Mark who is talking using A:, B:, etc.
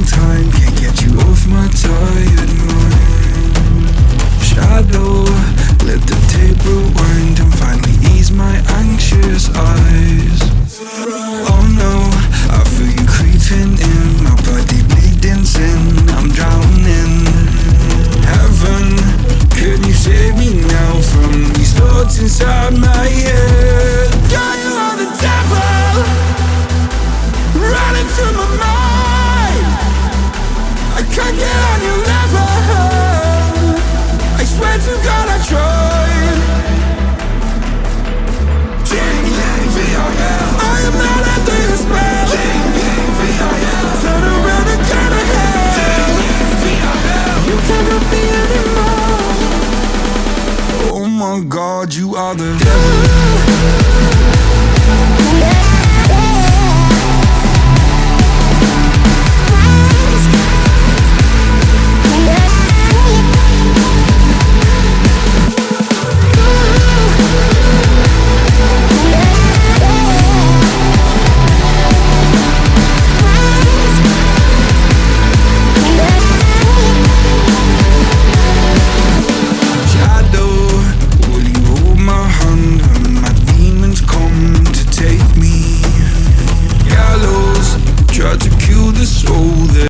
A: long time, can't get you off my tired mind. Shadow, let the tape rewind and finally ease my anxious eyes. Oh no, I feel you creeping in, my body bleeding sin, I'm drowning. Heaven, can you save me now from these thoughts inside my head? God, you are the devil, running through my mind. I can't get on your level, I swear to God I tried. Ding, ding,